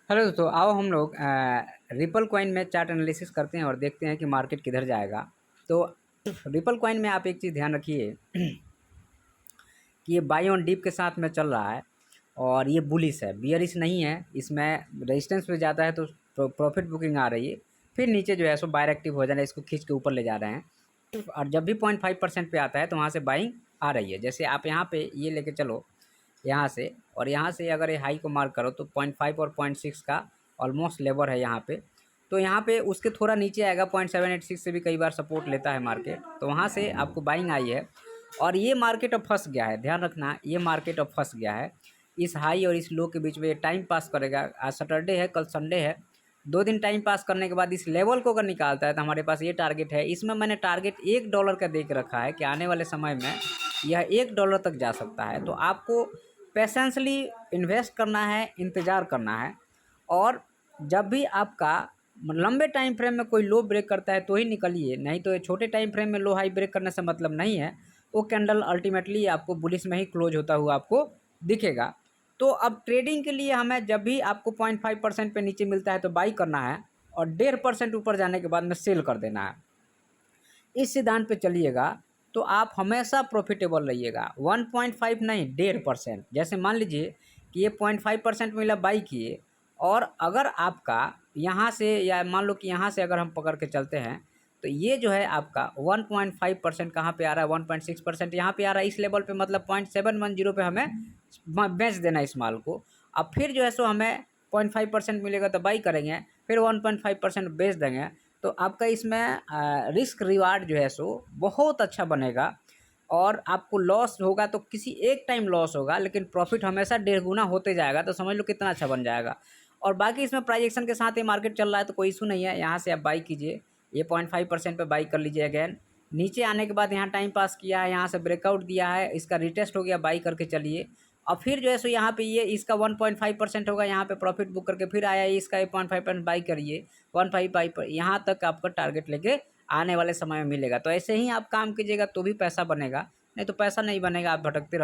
Hello दोस्तों, आओ हम लोग रिपल कॉइन में चार्ट एनालिसिस करते हैं और देखते हैं कि मार्केट किधर जाएगा। तो रिपल कॉइन में आप एक चीज़ ध्यान रखिए कि ये बाई ऑन डिप के साथ में चल रहा है और ये बुलिश है, बियरिश नहीं है। इसमें रेजिस्टेंस पे जाता है तो प्रॉफिट बुकिंग आ रही है, फिर नीचे जो है सो बायर एक्टिव हो जाना है, इसको खींच के ऊपर ले जा रहे हैं। और जब भी 0.5% पे आता है तो वहाँ से बाइंग आ रही है। जैसे आप यहाँ पे ये लेके चलो यहाँ से, और यहाँ से अगर ये हाई को मार्क करो तो 0.5 और 0.6 का ऑलमोस्ट लेवल है यहाँ पे। तो यहाँ पे उसके थोड़ा नीचे आएगा, 0.786 से भी कई बार सपोर्ट लेता है मार्केट, तो वहाँ से आपको बाइंग आई है। और ये मार्केट अब फंस गया है, ध्यान रखना, ये मार्केट अब फंस गया है इस हाई और इस लो के बीच में। ये टाइम पास करेगा। आज सैटरडे है, कल संडे है, 2 दिन टाइम पास करने के बाद इस लेवल को अगर निकालता है तो हमारे पास ये टारगेट है। इसमें मैंने टारगेट $1 का देख रखा है कि आने वाले समय में यह $1 तक जा सकता है। तो आपको पेशेंसली इन्वेस्ट करना है, इंतज़ार करना है। और जब भी आपका लंबे टाइम फ्रेम में कोई लो ब्रेक करता है तो ही निकलिए, नहीं तो ये छोटे टाइम फ्रेम में लो हाई ब्रेक करने से मतलब नहीं है। वो कैंडल अल्टीमेटली आपको बुलिश में ही क्लोज होता हुआ आपको दिखेगा। तो अब ट्रेडिंग के लिए हमें जब भी आपको 0.5% पे नीचे मिलता है तो बाई करना है, और 1.5% ऊपर जाने के बाद में सेल कर देना है। इस सिद्धांत पे चलिएगा तो आप हमेशा प्रॉफिटेबल रहिएगा। 1.5 नहीं, 1.5%। जैसे मान लीजिए कि ये 0.5% मिला, बाई किए, और अगर आपका यहाँ से, या मान लो कि यहाँ से अगर हम पकड़ के चलते हैं तो ये जो है आपका 1.5% कहाँ पे आ रहा है, 1.6% यहाँ पे आ रहा है इस लेवल पे, मतलब 0.710 पे हमें बेच देना इस माल को। अब फिर जो है सो हमें 0.5% मिलेगा तो बाई करेंगे, फिर 1.5% बेच देंगे। तो आपका इसमें रिस्क रिवार्ड जो है सो बहुत अच्छा बनेगा। और आपको लॉस होगा तो किसी एक टाइम लॉस होगा, लेकिन प्रॉफिट हमेशा 1.5 गुना होते जाएगा। तो समझ लो कितना अच्छा बन जाएगा। और बाकी इसमें प्राइस एक्शन के साथ ये मार्केट चल रहा है तो कोई इशू नहीं है। यहाँ से आप बाई कीजिए, ये 0.5% पे बाई कर लीजिए। अगेन नीचे आने के बाद यहाँ टाइम पास किया है, यहाँ से ब्रेकआउट दिया है, इसका रिटेस्ट हो गया, बाई करके चलिए। और फिर जो है सो यहाँ पे ये इसका 1.5% होगा, यहाँ पे प्रॉफिट बुक करके फिर आया इसका 0.5% बाई करिए। 1.5 पर यहाँ तक आपका टारगेट लेके आने वाले समय में मिलेगा। तो ऐसे ही आप काम कीजिएगा तो भी पैसा बनेगा, नहीं तो पैसा नहीं बनेगा, आप भटकते रहो।